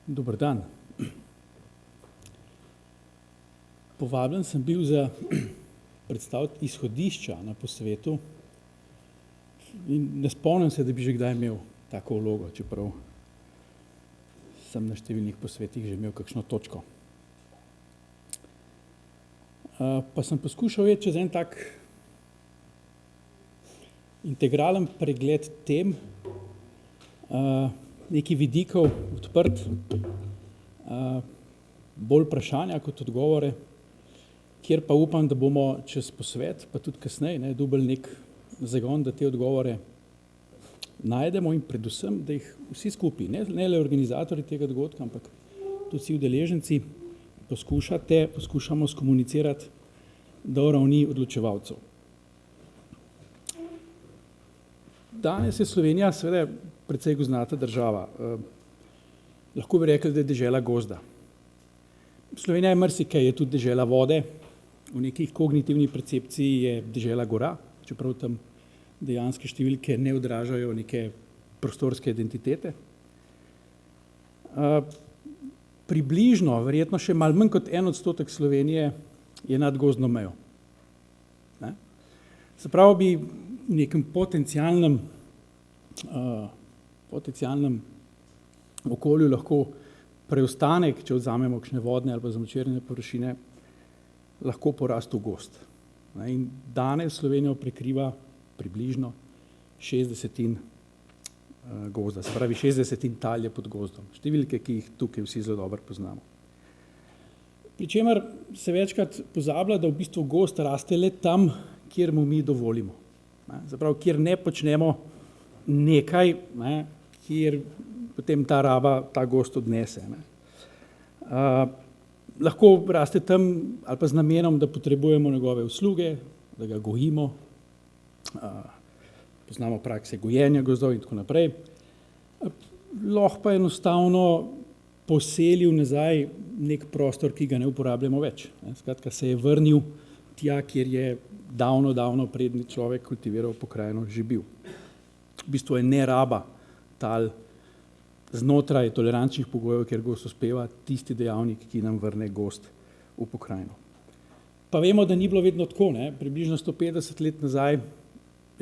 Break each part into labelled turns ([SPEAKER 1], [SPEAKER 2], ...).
[SPEAKER 1] Dober dan. Povabljen sem bil za predstaviti izhodišča na posvetu in ne spomnim se, da bi že kdaj imel tako vlogo, čeprav sem na številnih posvetih že imel kakšno točko. Pa sem poskušal iti čez en tak integralen pregled tem, nekaj vidikov odprt, bolj vprašanja kot odgovore, kjer pa upam, da bomo čez posvet, pa tudi kasneje, dobili nek zagon, da te odgovore najdemo in predvsem, da jih vsi skupaj, ne le organizatorji tega dogodka, ampak tudi vsi udeleženci poskušamo skomunicirati do ravni odločevalcev. Danes je Slovenija seveda precej gozdnata država. Lahko bi rekli, da je dežela gozda. Slovenija je marsikaj, je tudi dežela vode, v nekih kognitivni percepciji je dežela gora, čeprav tam dejanske številke ne odražajo neke prostorske identitete. Približno, verjetno še malo manj kot 1% Slovenije je nad gozdno mejo. Se pravi, bi v nekem potencialnem okolju lahko preostanek, če vzamemo kakšne vodne ali pa zamočerjene površine, lahko porastel gozd. In danes Slovenijo prekriva približno 60% gozda, se pravi 60% tal je pod gozdom. Številke, ki jih tukaj vsi zelo dobro poznamo. Pričemer se večkrat pozablja, da v bistvu gozd raste le tam, kjer mu mi dovolimo. Se pravi, kjer ne počnemo nekaj, kjer potem ta raba, ta gozd odnese. Lahko raste tam ali pa z namenom, da potrebujemo njegove usluge, da ga gojimo, poznamo prakse gojenja gozdov in tako naprej. Lahko pa enostavno poselil nazaj nek prostor, ki ga ne uporabljamo več. Skratka, se je vrnil tja, kjer je davno predni človek kultiviral pokrajino že bil. V bistvu je neraba tal znotraj tolerančnih pogojev, kjer gozd uspeva, tisti dejavnik, ki nam vrne gozd v pokrajino. Pa vemo, da ni bilo vedno tako. Približno 150 let nazaj je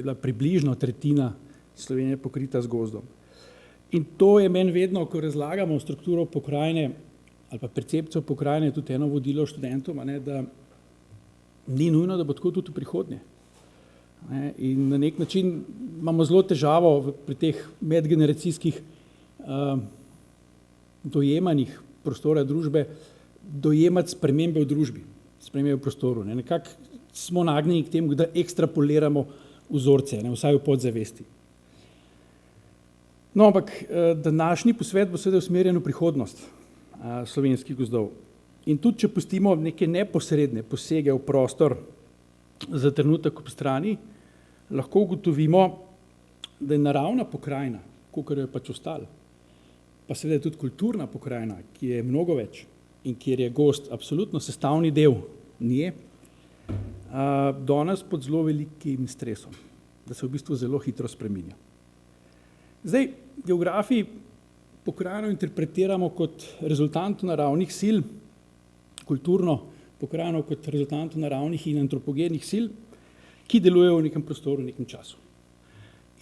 [SPEAKER 1] bila približno tretjina Slovenije pokrita z gozdom. In to je meni vedno, ko razlagamo strukturo pokrajine ali pa percepcijo pokrajine, tudi eno vodilo študentom, da ni nujno, da bo tako tudi v prihodnje. In na nek način imamo zelo težavo pri teh medgeneracijskih dojemanjih prostora družbe, dojemati spremembe v družbi, spremembe v prostoru. Nekako smo nagnjeni k temu, da ekstrapoliramo vzorce, vsaj v podzavesti. No, ampak današnji posvet bo seveda usmerjen v prihodnost slovenskih gozdov. In tudi, če pustimo neke neposredne posege v prostor za trenutek ob strani, lahko ugotovimo, da je naravna pokrajina, kakor jo je pač ostalo, pa seveda tudi kulturna pokrajina, ki je mnogo več in kjer je gozd absolutno sestavni del nje, danes pod zelo velikim stresom, da se v bistvu zelo hitro spreminja. Zdaj, geografi pokrajino interpretiramo kot rezultant naravnih sil, kulturno pokrajino kot rezultant naravnih in antropogenih sil, ki delujejo v nekem prostoru, v nekem času.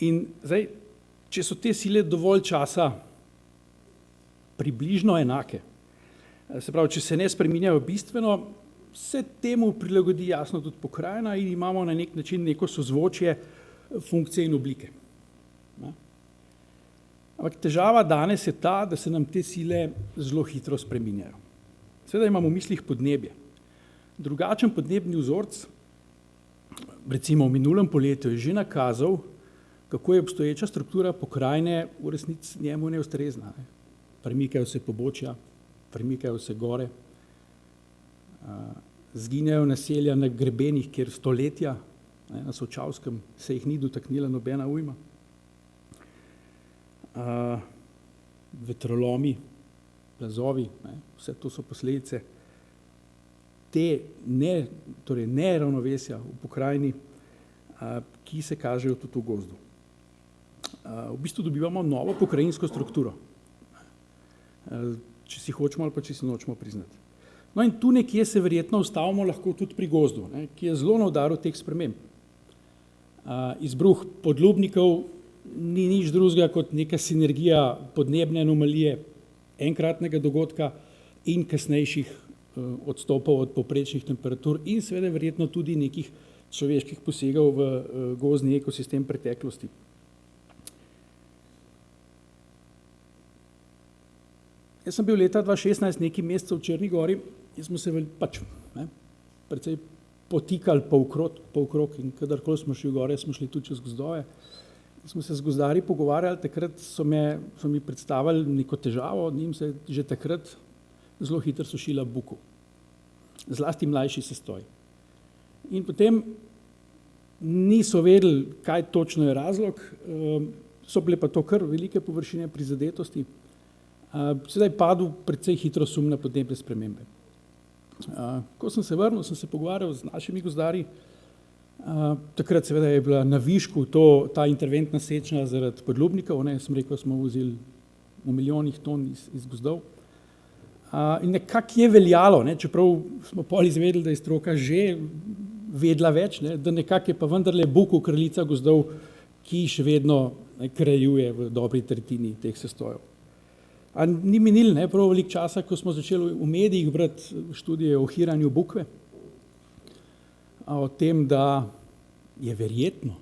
[SPEAKER 1] In zdaj, če so te sile dovolj časa približno enake, se pravi, če se ne spreminjajo bistveno, se temu prilagodi jasno tudi pokrajina in imamo na nek način neko sozvočje funkcije in oblike. Ampak težava danes je ta, da se nam te sile zelo hitro spreminjajo. Seveda imamo v mislih podnebje. Drugačen podnebni vzorec, recimo v minulem poletju, je že nakazal, kako je obstoječa struktura pokrajine v resnici njemu neustrezna. Premikajo se pobočja, premikajo se gore, zginjajo naselja na grebenih, kjer stoletja, na Solčavskem se jih ni dotaknila nobena ujma. Vetrolomi, plazovi, vse to so posledice te neravnovesja v pokrajini, ki se kažejo tudi v gozdu. V bistvu dobivamo novo pokrajinsko strukturo. če si hočemo ali pa če si nočemo priznati. No in tu nekje se verjetno ustavimo lahko tudi pri gozdu, ne, ki je zelo na udaru teh sprememb. Izbruh podlubnikov ni nič drugega kot neka sinergija podnebne anomalije, enkratnega dogodka in kasnejših odstopov od povprečnih temperatur in seveda verjetno tudi nekih človeških posegov v gozdni ekosistem preteklosti. Jaz sem bil leta 2016 nekaj mesecev v Črni gori in smo se precej potikali polkrog in kadarkoli smo šli v gore, smo šli tudi čez gozdove. Smo se z gozdarji pogovarjali, takrat so mi predstavili neko težavo, njim se že takrat zelo hitro sušila bukev, zlasti mlajši sestoj. In potem niso vedeli, kaj točno je razlog, so bile pa to kar velike površine prizadetosti. Sedaj je padel precej hitro sum na podnebne spremembe. Ko sem se vrnil, sem se pogovarjal z našimi gozdarji, takrat seveda je bila na višku ta interventna sečnja zaradi podlubnikov, sem rekel, smo vzeli v milijonih ton iz gozdov. In nekako je veljalo, čeprav smo pol izvedeli, da je stroka že vedela več, da nekako je pa vendarle bukev kraljica gozdov, ki še vedno kraljuje v dobri tretjini teh sestojev. Ni minil prav veliko časa, ko smo začeli v medijih brati študije o hiranju bukve, o tem, da je verjetno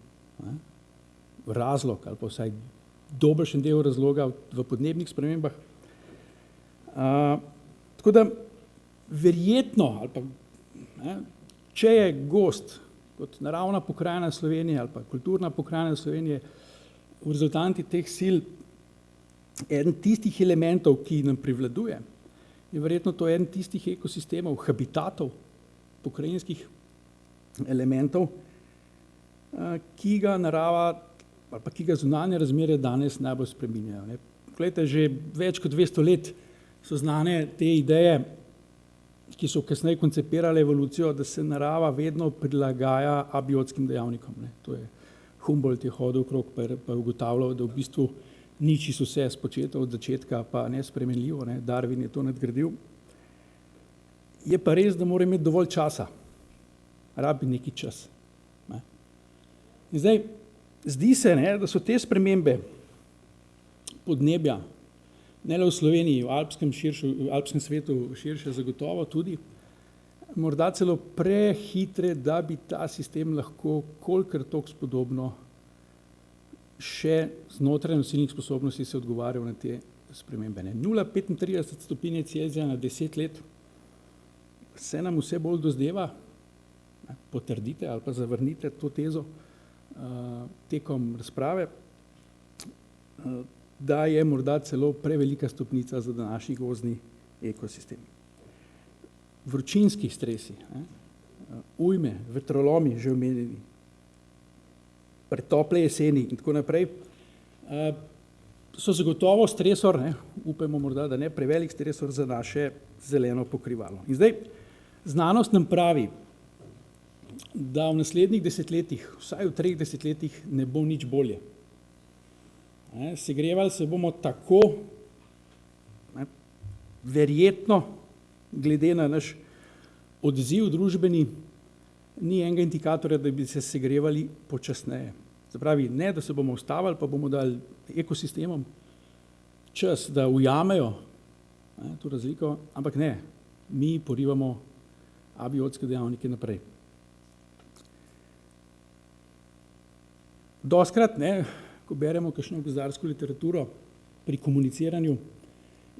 [SPEAKER 1] razlog ali pa vsaj dobršen del razloga v podnebnih spremembah. Tako da verjetno, ali pa, če je gozd kot naravna pokrajina Slovenije ali pa kulturna pokrajina Slovenije v rezultanti teh sil eden tistih elementov, ki nam privladuje, je verjetno to eden tistih ekosistemov, habitatov, pokrajinskih elementov, ki ga narava ali pa ki ga zunanje razmere danes najbolj spreminjajo. Glejte, že več kot 200 let so znane te ideje, ki so kasneje koncipirale evolucijo, da se narava vedno prilagaja abiotskim dejavnikom. To je Humboldt je hodil okrog pa ugotavljal, da v bistvu ni čisto vse spočeto od začetka, pa nespremenljivo, Darwin je to nadgradil. Je pa res, da mora imeti dovolj časa, rabi neki čas. In zdaj, zdi se, da so te spremembe podnebja, ne le v Sloveniji, v alpskem svetu širše zagotovo tudi, morda celo prehitre, da bi ta sistem lahko kolikor toliko spodobno še znotraj nosilnih sposobnosti se odgovarjal na te spremembe. 0,35 stopinje Celzija na 10 let se nam vse bolj dozdeva, potrdite ali pa zavrnite to tezo tekom razprave, da je morda celo prevelika stopnica za današnji gozdni ekosistem. Vročinski stresi, ujme, vetrolomi, že omenjeni, pretople jeseni in tako naprej, so zagotovo stresor, upajmo morda, da ne prevelik stresor za naše zeleno pokrivalo. In zdaj, znanost nam pravi, da v naslednjih desetletjih, vsaj v 3 desetletjih, ne bo nič bolje. Segrevali se bomo tako, verjetno, glede na naš odziv družbeni, ni enega indikatorja, da bi se segrevali počasneje. Se pravi, ne, da se bomo ustavili, pa bomo dali ekosistemom čas, da ujamejo to razliko, ampak ne, mi porivamo abiotske dejavnike naprej. Dostikrat, ko beremo kakšno gozdarsko literaturo pri komuniciranju,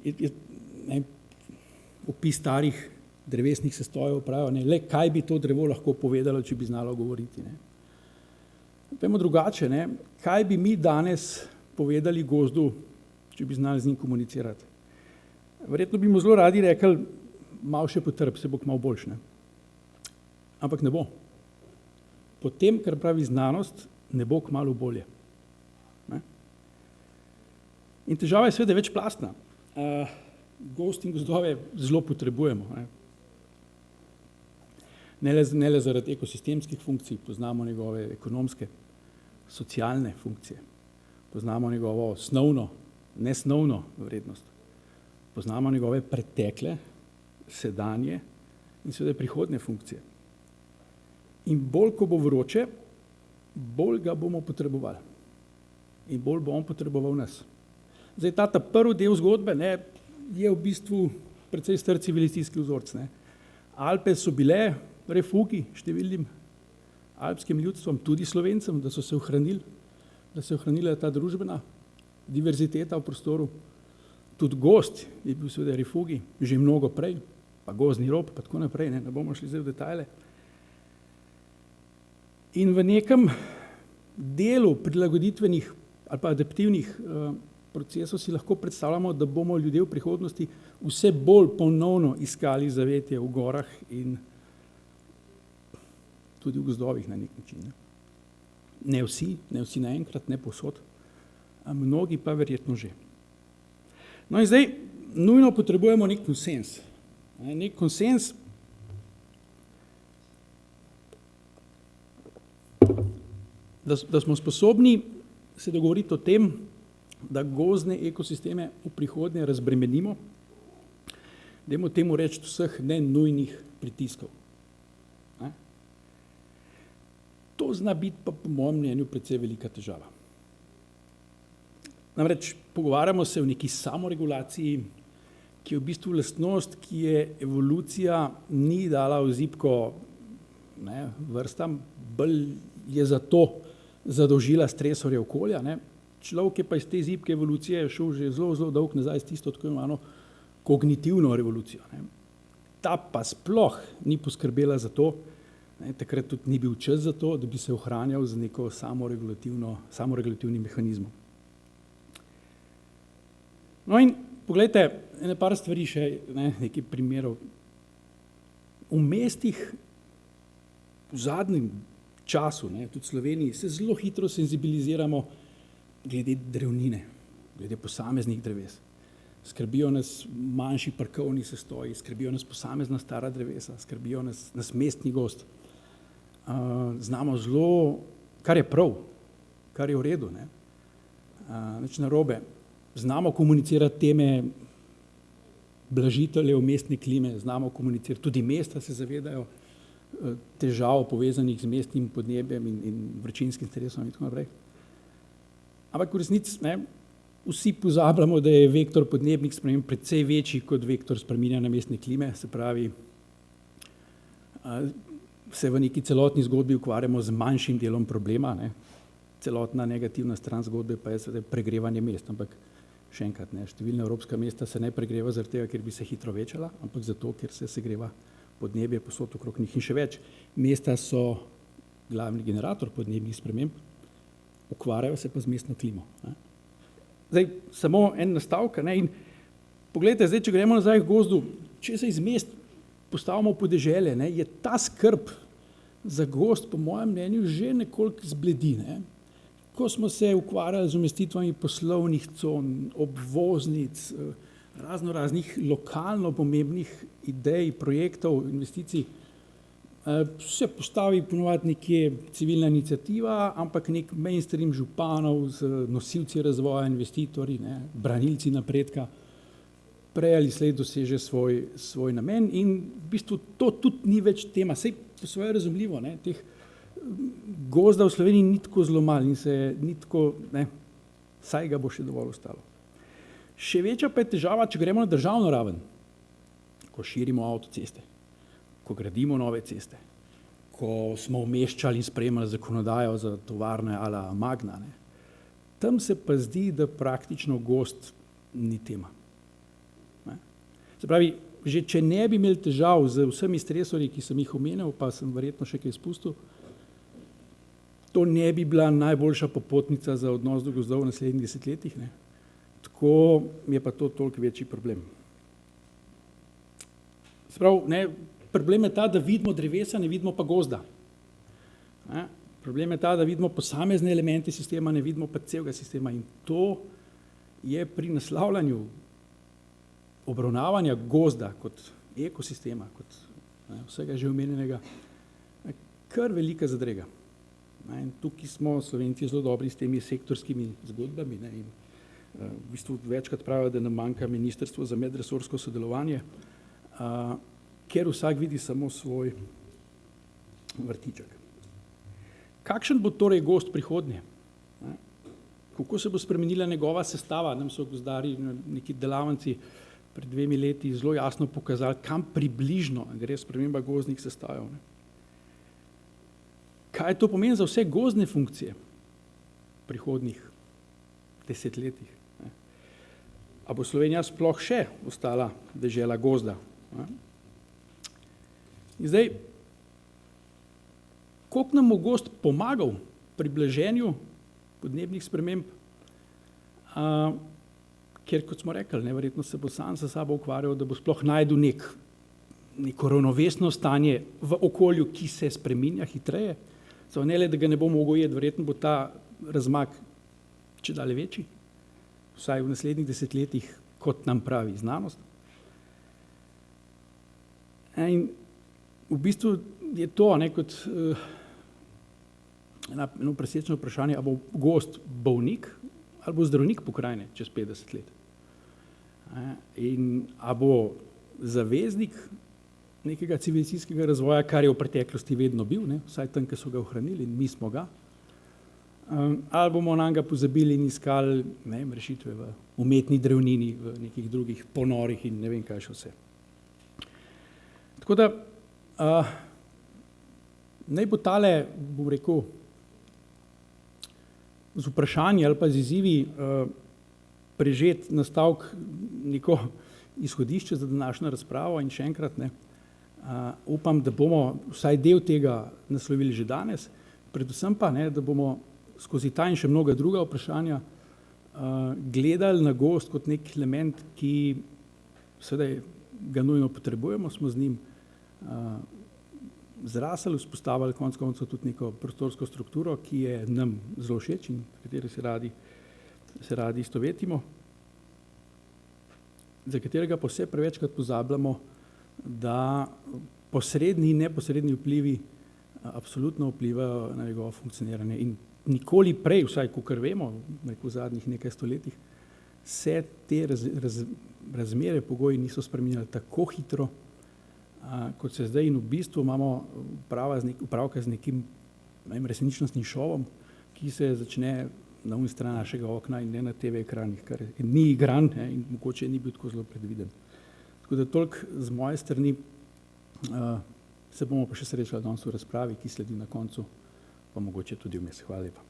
[SPEAKER 1] je opis starih drevesnih sestojev pravijo, le kaj bi to drevo lahko povedalo, če bi znalo govoriti. Pojdimo drugače, kaj bi mi danes povedali gozdu, če bi znali z njim komunicirati. Verjetno bi mu zelo radi rekli, malo še potrp, se bo kmalu boljše. Ampak ne bo. Po tem, kar pravi znanost, ne bo kmalu bolje. In težava je seveda večplastna. Gozd in gozdove zelo potrebujemo. Ne le zaradi ekosistemskih funkcij, poznamo njegove ekonomske, socialne funkcije, poznamo njegovo snovno, nesnovno vrednost. poznamo njegove pretekle, sedanje in seveda prihodnje funkcije. In bolj, ko bo vroče, bolj ga bomo potrebovali. In bolj bo on potreboval nas. Zdaj, ta prvi del zgodbe, ne, je v bistvu precej star civilizacijski vzorc. Ne. Alpe so bile refugi številnim alpskim ljudstvom, tudi Slovencem, da so se ohranili, da se je ohranila ta družbena diverziteta v prostoru. Tudi gozd je bil seveda refugi, že mnogo prej, pa gozdni rob, pa tako naprej, ne bomo šli zdaj v detajle. In v nekem delu prilagoditvenih ali pa adaptivnih procesov si lahko predstavljamo, da bomo ljudje v prihodnosti vse bolj ponovno iskali zavetje v gorah in tudi v gozdovih na nek način. Ne vsi naenkrat, ne povsod, a mnogi pa verjetno že. No in zdaj nujno potrebujemo nek konsens. Nek konsens, da smo sposobni se dogovoriti o tem, da gozdne ekosisteme v prihodnje razbremenimo, dajmo temu reči vseh nenujnih pritiskov. To zna biti pa po mojem mnenju precej velika težava. Namreč pogovarjamo se o neki samoregulaciji, ki je v bistvu lastnost, ki je evolucija ni dala v zibko vrstam, bolj je zato zadolžila stresorje okolja. Ne. Človek je pa iz te zibke evolucije šel že zelo dolg nazaj s tisto tako imenovano kognitivno revolucijo. Ne. Ta pa sploh ni poskrbela za to, takrat tudi ni bil čas za to, da bi se ohranjal z neko samoregulativnim mehanizmom. No in poglejte, ene par stvari še, nekaj primerov. V mestih v zadnjem času, tudi v Sloveniji, se zelo hitro senzibiliziramo glede drevnine, glede posameznih dreves. Skrbijo nas manjši parkovni sestoji, skrbijo nas posamezna stara drevesa, skrbijo nas mestni gozd. Znamo zelo, kar je prav, kar je v redu, nič narobe. Znamo komunicirati teme blažiteljev mestne klime, znamo komunicirati, tudi mesta se zavedajo težav povezanih z mestnim podnebjem in vročinskim stresom in tako naprej. Ampak v resnici vsi pozabljamo, da je vektor podnebnih sprememb precej večji kot vektor spreminjanja mestne klime, se pravi, se v neki celotni zgodbi ukvarjamo z manjšim delom problema, celotna negativna stran zgodbe pa je seveda pregrevanje mest, ampak še enkrat, številna evropska mesta se ne pregreva zaradi tega, ker bi se hitro večala, ampak zato, ker se segreva podnebje posod okrog njih. In še več, mesta so glavni generator podnebnih sprememb, ukvarjajo se pa z mestno klimo. Zdaj, samo en nastavek, in poglejte, zdaj, če gremo nazaj k gozdu, če se iz mest postavimo v podeželje, je ta skrb za gozd, po mojem mnenju, že nekoliko zbledi. Ko smo se ukvarjali z umestitvami poslovnih con, obvoznic, raznih lokalno pomembnih idej, projektov, investicij, se postavi ponovadi nekje civilna iniciativa, ampak nek mainstream županov z nosilci razvoja, investitorji, branilci napredka, prej ali slej doseže svoj namen in v bistvu to tudi ni več tema. Sej po svoje razumljivo, teh gozda v Sloveniji ni tako zelo malo in se ni tako, saj ga bo še dovolj ostalo. Še večja pa je težava, če gremo na državno raven, ko širimo avtoceste, ko gradimo nove ceste, ko smo umeščali in sprejemali zakonodajo za tovarne a la Magna. Tam se pa zdi, da praktično gozd ni tema. Se pravi, že če ne bi imeli težav z vsemi stresorji, ki sem jih omenil, pa sem verjetno še kaj izpustil, to ne bi bila najboljša popotnica za odnos do gozdov v naslednjih desetletjih. Tako je pa to toliko večji problem. Se pravi, problem je ta, da vidimo drevesa, ne vidimo pa gozda. Problem je ta, da vidimo posamezne elemente sistema, ne vidimo pa celega sistema in to je pri naslavljanju obravnavanja gozda kot ekosistema, kot vsega že omenjenega, kar velika zadrega. In tukaj smo Slovenci zelo dobri s temi sektorskimi zgodbami in V bistvu večkrat pravijo, da nam manjka ministrstvo za medresorsko sodelovanje, ker vsak vidi samo svoj vrtiček. Kakšen bo torej gozd prihodnje? Kako se bo spremenila njegova sestava? Nam so gozdarji na neki delavnici pred 2 leti zelo jasno pokazali, kam približno gre sprememba gozdnih sestav. Kaj to pomeni za vse gozdne funkcije v prihodnjih desetletjih? A bo Slovenija sploh še ostala dežela gozda? In zdaj, koliko nam bo gozd pomagal pri blaženju podnebnih sprememb, ker, kot smo rekli, verjetno se bo sam s sabo ukvarjal, da bo sploh našel neko ravnovesno stanje v okolju, ki se spreminja hitreje. Ne le, da ga ne bo mogel jeti, verjetno bo ta razmak čedalje večji, vsaj v naslednjih desetletjih, kot nam pravi znanost. In v bistvu je to kot eno presečno vprašanje, ali bo gozd bolnik ali bo zdravnik pokrajine čez 50 let. In ali bo zaveznik nekega civilizacijskega razvoja, kar je v preteklosti vedno bil, vsaj tam, ki so ga ohranili, in mi smo ga, ali bomo nanj pozabili in iskali rešitve v umetni drevnini, v nekih drugih ponorih in ne vem kaj še vse. Tako da naj bo tale, bom rekel, z vprašanji ali pa z izzivi prežet nastavek neko izhodišče za današnjo razpravo in še enkrat upam, da bomo vsaj del tega naslovili že danes, predvsem pa, da bomo skozi ta in še mnoga druga vprašanja gledali na gozd kot nek element, ki sedaj ga nujno potrebujemo, smo z njim zrasli, vzpostavili konec koncev tudi neko prostorsko strukturo, ki je nam zelo všeč in v kateri se radi istovetimo, za katerega pa vse prevečkrat pozabljamo, da posredni in neposredni vplivi absolutno vplivajo na njegovo funkcioniranje. In nikoli prej, vsaj kakor vemo, v zadnjih nekaj stoletjih, se te razmere, pogoji niso spreminjali tako hitro, kot se zdaj, in v bistvu imamo upravka z nekim resničnostnim šovom, ki se začne na uni strani našega okna in ne na TV ekranih, kar ni igran in mogoče ni bil tako zelo predviden. Tako da toliko z moje strani, se bomo pa še srečali danes v razpravi, ki sledi na koncu, pa mogoče tudi vmes. Hvala lepa.